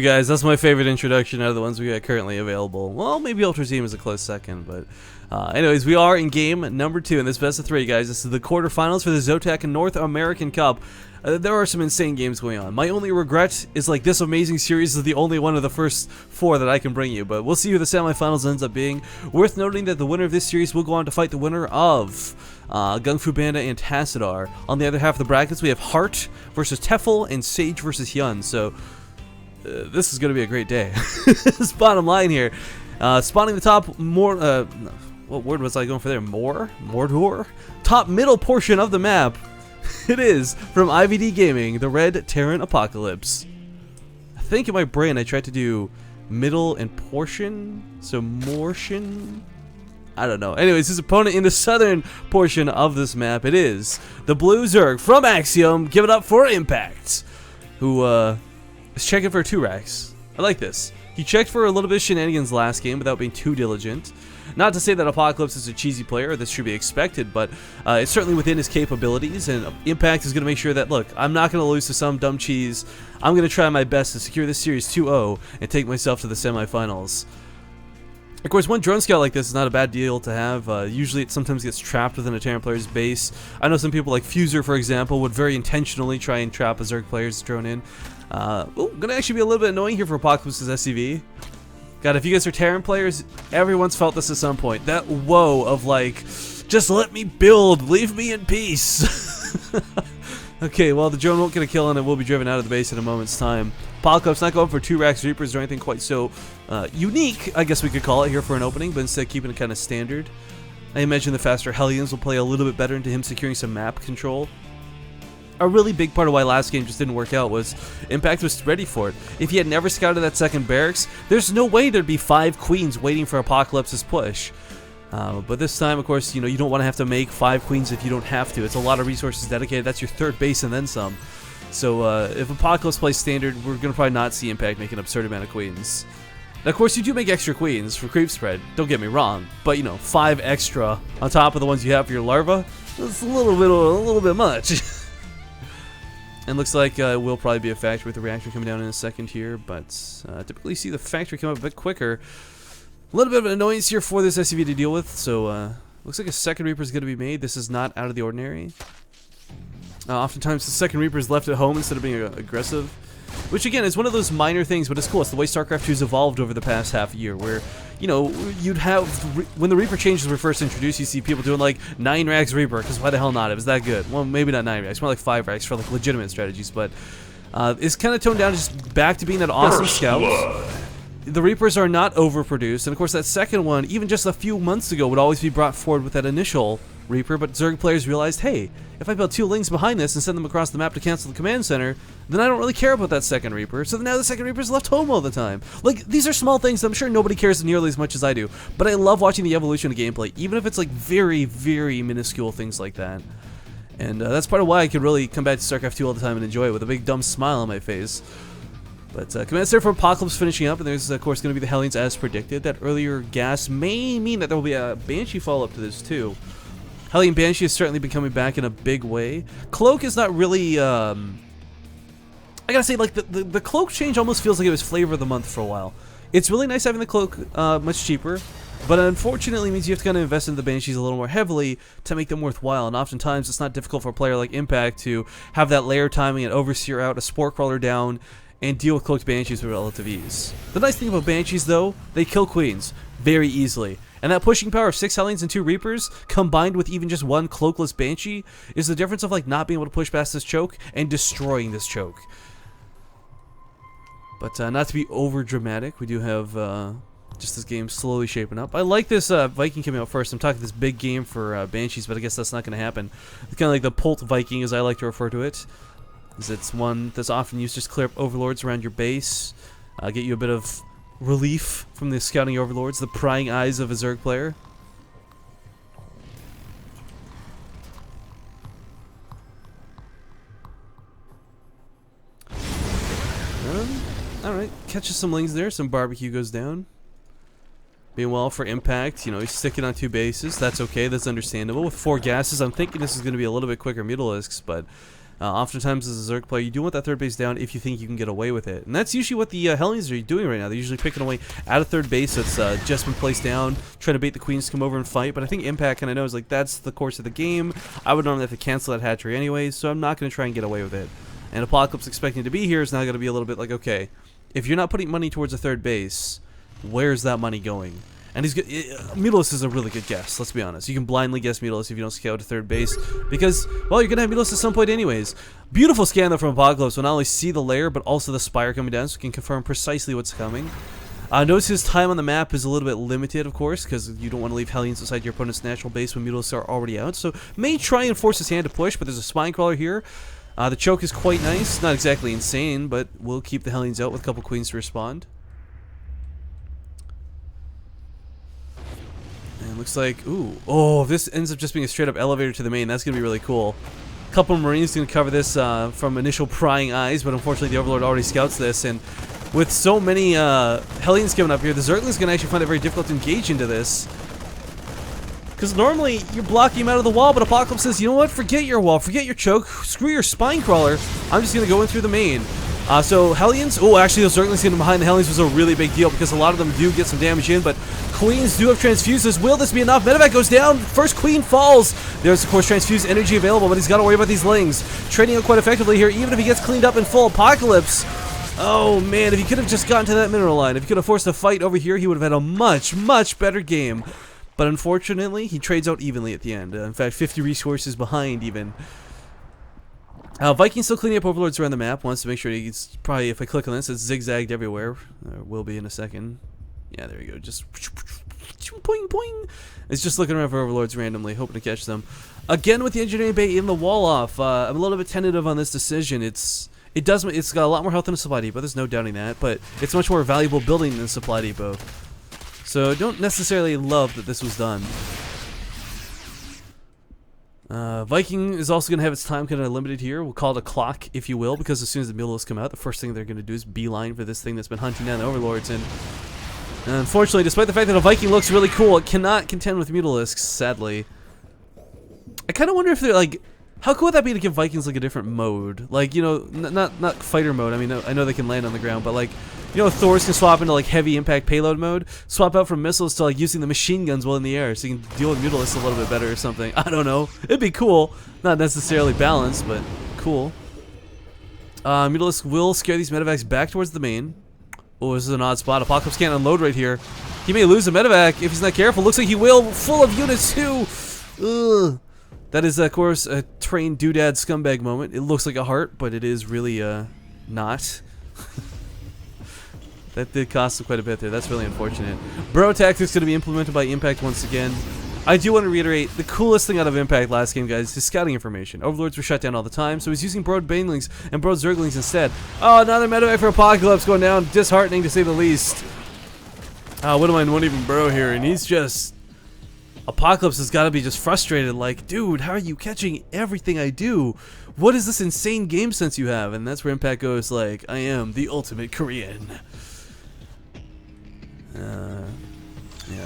Guys, that's my favorite introduction out of the ones we got currently available. Well, maybe Ultra Team is a close second, but anyways, we are in game number 2 in this best of 3, guys. This is the quarterfinals for the ZOTAC North American Cup. There are some insane games going on. My only regret is like this amazing series is the only one of the first 4 that I can bring you, but we'll see who the semifinals ends up being. Worth noting that the winner of this series will go on to fight the winner of Gung Fu Panda and Tassadar. On the other half of the brackets, we have Heart versus Tefl and Sage versus Hyun. So this is going to be a great day. This bottom line here. Spawning the top, what word was I going for there? Mordor? Top middle portion of the map. It is from IVD Gaming, the Red Terran Apocalypse. I think in my brain I tried to do middle and portion, so mortion. I don't know. Anyways, his opponent in the southern portion of this map, it is the Blue Zerg from Axiom. Give it up for Impact, who is checking for 2 racks. I like this. He checked for a little bit of shenanigans last game without being too diligent. Not to say that Apocalypse is a cheesy player, this should be expected, but it's certainly within his capabilities, and Impact is going to make sure that, look, I'm not going to lose to some dumb cheese. I'm going to try my best to secure this series 2-0 and take myself to the semifinals. Of course, one drone scout like this is not a bad deal to have. Usually it sometimes gets trapped within a Terran player's base. I know some people like Fuser, for example, would very intentionally try and trap a Zerg player's drone in. Gonna actually be a little bit annoying here for Apocalypse's SCV. God, if you guys are Terran players, everyone's felt this at some point. That woe of like, just let me build, leave me in peace. Okay, well, the drone won't get a kill and it will be driven out of the base in a moment's time. Apocalypse not going for 2 racks Reapers or anything quite so unique, I guess we could call it here for an opening, but instead keeping it kind of standard. I imagine the faster Hellions will play a little bit better into him securing some map control. A really big part of why last game just didn't work out was Impact was ready for it. If he had never scouted that second barracks, there's no way there'd be 5 queens waiting for Apocalypse's push. But this time, of course, you know, you don't want to have to make 5 queens if you don't have to. It's a lot of resources dedicated. That's your 3rd base and then some. So if Apocalypse plays standard, we're going to probably not see Impact make an absurd amount of queens. Now, of course, you do make extra queens for creep spread. Don't get me wrong. But, you know, 5 extra on top of the ones you have for your larva, that's a little bit much. And looks like it will probably be a factory with the reactor coming down in a second here, but typically see the factory come up a bit quicker. A little bit of an annoyance here for this SCV to deal with, so looks like a second Reaper is going to be made. This is not out of the ordinary. Oftentimes the second Reaper is left at home instead of being aggressive, which again is one of those minor things, but it's cool. It's the way StarCraft 2's evolved over the past half year, where, you know, you'd have, when the Reaper changes were first introduced, you see people doing like 9 racks Reaper, because why the hell not? It was that good. Well, maybe not 9 racks, more like 5 racks for like legitimate strategies, but it's kind of toned down, just back to being that awesome scout. The Reapers are not overproduced, and of course that second one, even just a few months ago, would always be brought forward with that initial Reaper, but Zerg players realized, hey, if I build 2 Lings behind this and send them across the map to cancel the command center, then I don't really care about that second Reaper, so now the second Reaper's left home all the time. Like, these are small things that I'm sure nobody cares nearly as much as I do, but I love watching the evolution of gameplay, even if it's like very, very minuscule things like that. And that's part of why I could really come back to StarCraft 2 all the time and enjoy it with a big dumb smile on my face. But command center for Apocalypse finishing up, and there's of course going to be the Hellions as predicted. That earlier gas may mean that there will be a Banshee follow-up to this too. Hellion Banshee has certainly been coming back in a big way. Cloak is not really, I gotta say, like, the Cloak change almost feels like it was flavor of the month for a while. It's really nice having the Cloak much cheaper, but unfortunately means you have to kind of invest in the Banshees a little more heavily to make them worthwhile, and oftentimes it's not difficult for a player like Impact to have that layer timing and Overseer out, a Spore Crawler down, and deal with Cloaked Banshees with relative ease. The nice thing about Banshees, though, they kill Queens very easily. And that pushing power of 6 Hellions and 2 Reapers, combined with even just 1 Cloakless Banshee, is the difference of like not being able to push past this choke and destroying this choke. But not to be over dramatic, we do have just this game slowly shaping up. I like this Viking coming out first. I'm talking this big game for Banshees, but I guess that's not going to happen. It's kind of like the Pult Viking, as I like to refer to it. It's one that's often used to just clear up overlords around your base, get you a bit of relief from the scouting overlords, the prying eyes of a Zerg player. Alright, catches some Lings there, some barbecue goes down. Being well for Impact, you know, he's sticking on 2 bases, that's okay, that's understandable. With 4 gases, I'm thinking this is going to be a little bit quicker Mutalisks, but Oftentimes as a Zerg player, you do want that third base down if you think you can get away with it. And that's usually what the Hellions are doing right now. They're usually picking away at a third base that's just been placed down, trying to bait the Queens to come over and fight. But I think Impact kind of knows, like, that's the course of the game. I would normally have to cancel that hatchery anyways, so I'm not going to try and get away with it. And Apocalypse expecting to be here is now going to be a little bit like, okay, if you're not putting money towards a third base, where's that money going? And he's good. Mutalisk is a really good guess, let's be honest. You can blindly guess Mutalisk if you don't scout to third base, because, well, you're going to have Mutalisk at some point anyways. Beautiful scan, though, from Apocalypse. We'll not only see the lair, but also the spire coming down, so we can confirm precisely what's coming. Notice his time on the map is a little bit limited, of course, because you don't want to leave Hellions inside your opponent's natural base when Mutalisks are already out, so may try and force his hand to push, but there's a Spine Crawler here. The choke is quite nice, not exactly insane, but we'll keep the Hellions out with a couple Queens to respond. And looks like, ooh, oh, if this ends up just being a straight up elevator to the main, that's going to be really cool. A couple of Marines going to cover this from initial prying eyes, but unfortunately the Overlord already scouts this, and with so many Hellions coming up here, the Zerglings going to actually find it very difficult to engage into this. Because normally you're blocking him out of the wall, but Apocalypse says, you know what, forget your wall, forget your choke, screw your Spine Crawler, I'm just going to go in through the main. So Hellions, oh, actually those Zerglings getting behind the Hellions was a really big deal because a lot of them do get some damage in, but Queens do have transfuses. Will this be enough? Medevac goes down, first Queen falls. There's of course transfused energy available, but he's got to worry about these Lings. Trading out quite effectively here, even if he gets cleaned up in full. Apocalypse, oh man, if he could have just gotten to that mineral line, if he could have forced a fight over here, he would have had a much, much better game. But unfortunately, he trades out evenly at the end. In fact, 50 resources behind even. Viking's still cleaning up Overlords around the map. Wants to make sure he's probably, if I click on this, it's zigzagged everywhere. There will be in a second. Yeah, there we go. Just boing, boing. It's just looking around for Overlords randomly, hoping to catch them. Again with the Engineering Bay in the wall off. I'm a little bit tentative on this decision. It's got a lot more health than a Supply Depot. There's no doubting that, but it's much more valuable building than a Supply Depot. So don't necessarily love that this was done. Viking is also going to have its time kind of limited here. We'll call it a clock, if you will, because as soon as the Mutalisks come out, the first thing they're going to do is beeline for this thing that's been hunting down the Overlords. And unfortunately, despite the fact that a Viking looks really cool, it cannot contend with Mutalisks, sadly. I kind of wonder if they're like, how cool would that be to give Vikings like a different mode? Like, you know, not fighter mode. I mean, I know they can land on the ground, but like, you know, Thors can swap into like heavy impact payload mode, swap out from missiles to like using the machine guns while in the air, so you can deal with Mutalisks a little bit better or something. I don't know. It'd be cool. Not necessarily balanced, but cool. Mutalisks will scare these medevacs back towards the main. Oh, this is an odd spot. Apocalypse can't unload right here. He may lose a medevac if he's not careful. Looks like he will. Full of units too. Ugh. That is, of course, a trained doodad scumbag moment. It looks like a heart, but it is really not. That did cost him quite a bit there. That's really unfortunate. Burrow tactics going to be implemented by Impact once again. I do want to reiterate, the coolest thing out of Impact last game, guys, is scouting information. Overlords were shut down all the time, so he's using Burrowed Banelings and Burrowed Zerglings instead. Oh, another medevac for Apocalypse going down. Disheartening, to say the least. Widowmine won't even burrow here, and he's just... Apocalypse has got to be just frustrated, like, dude, how are you catching everything I do? What is this insane game sense you have? And that's where Impact goes, like, I am the ultimate Korean. Yeah,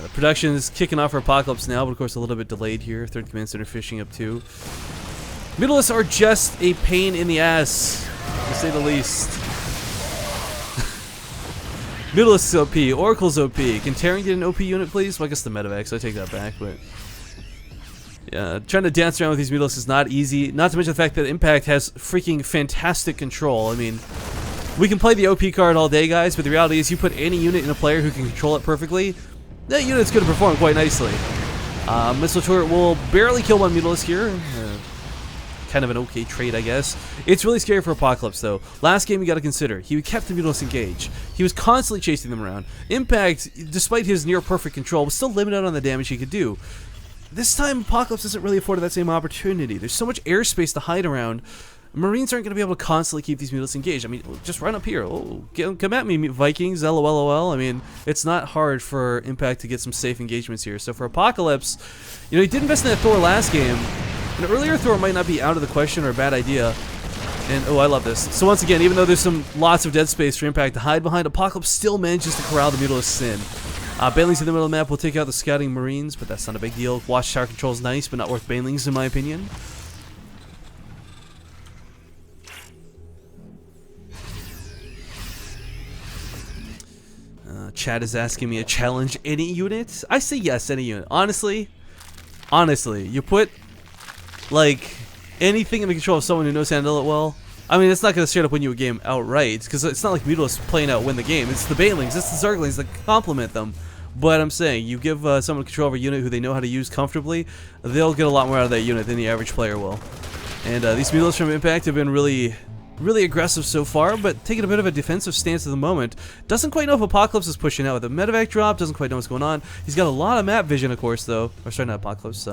the production is kicking off for Apocalypse now, but of course a little bit delayed here. Third Command Center fishing up too. Mutalisks are just a pain in the ass, to say the least. Mutalisks OP, Oracle's OP. Can Terran get an OP unit, please? Well, I guess the medevac, so I take that back, but... Yeah, trying to dance around with these Mutalisks is not easy. Not to mention the fact that Impact has freaking fantastic control. I mean, we can play the OP card all day, guys, but the reality is you put any unit in a player who can control it perfectly, that unit's going to perform quite nicely. Missile Turret will barely kill one Mutalisk here. Kind of an okay trade, I guess. It's really scary for Apocalypse, though. Last game you got to consider, he kept the Mutalisks engaged. He was constantly chasing them around. Impact, despite his near-perfect control, was still limited on the damage he could do. This time, Apocalypse isn't really afforded that same opportunity. There's so much airspace to hide around. Marines aren't going to be able to constantly keep these Mutalisks engaged. I mean, just run up here. Oh, come at me, Vikings. LOL. I mean, it's not hard for Impact to get some safe engagements here. So for Apocalypse, you know, he did invest in that Thor last game. An earlier Thor might not be out of the question or a bad idea. And, oh, I love this. So once again, even though there's lots of dead space for Impact to hide behind, Apocalypse still manages to corral the Mutalisks in. Banelings in the middle of the map will take out the scouting Marines, but that's not a big deal. Watchtower control is nice, but not worth Banelings in my opinion. Chad is asking me a challenge any unit. I say yes, any unit. Honestly, you put like anything in the control of someone who knows how to handle it well. I mean, it's not going to straight up win you a game outright, because it's not like Mutalisks playing out win the game. It's the Banelings, it's the Zerglings that complement them. But I'm saying, you give someone control of a unit who they know how to use comfortably, they'll get a lot more out of that unit than the average player will. And these Mutalisks from Impact have been really aggressive so far, but taking a bit of a defensive stance at the moment. Doesn't quite know if Apocalypse is pushing out with a medevac drop, doesn't quite know what's going on. He's got a lot of map vision, of course, though. Or sorry, not Apocalypse,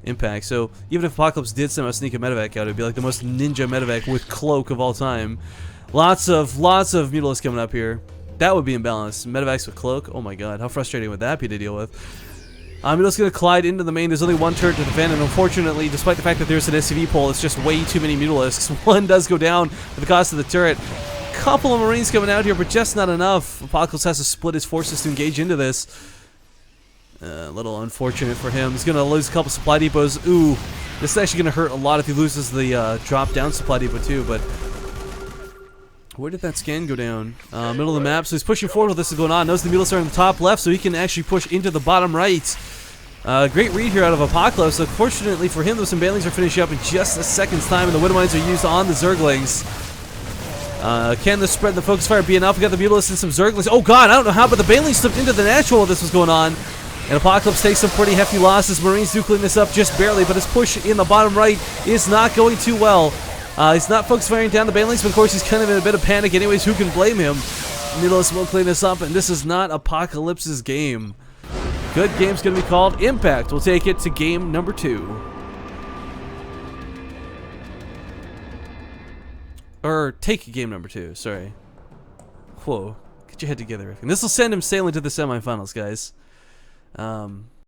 Impact. So even if Apocalypse did somehow sneak a medevac out, it'd be like the most ninja medevac with cloak of all time. Lots of Mutalisks coming up here. That would be imbalanced. Medevacs with cloak. Oh my god, how frustrating would that be to deal with? Mutalisks going to collide into the main. There's only one turret to defend, and unfortunately, despite the fact that there's an SCV pole, it's just way too many Mutalisks. One does go down at the cost of the turret. Couple of Marines coming out here, but just not enough. Apocalypse has to split his forces to engage into this. A little unfortunate for him. He's going to lose a couple supply depots. Ooh, this is actually going to hurt a lot if he loses the drop-down supply depot too, but where did that scan go down? Middle of the map, so he's pushing forward while this is going on. Knows the Mutalisks are in the top left, so he can actually push into the bottom right. Great read here out of Apocalypse. Unfortunately for him, though, some Banelings are finishing up in just a second's time, and the Widow Mines are used on the Zerglings. Can the spread, the focus fire be enough? We got the Mutalisks and some Zerglings. Oh god, I don't know how, but the Banelings slipped into the natural while this was going on. And Apocalypse takes some pretty hefty losses. Marines do clean this up just barely, but his push in the bottom right is not going too well. He's not focus firing down the Banelings, but of course he's kind of in a bit of panic anyways. Who can blame him? Mutalisks will clean this up, and this is not Apocalypse's game. Good game's going to be called. Impact will take it to game number 2. Or take game number 2, sorry. Whoa, get your head together. And this will send him sailing to the semifinals, guys.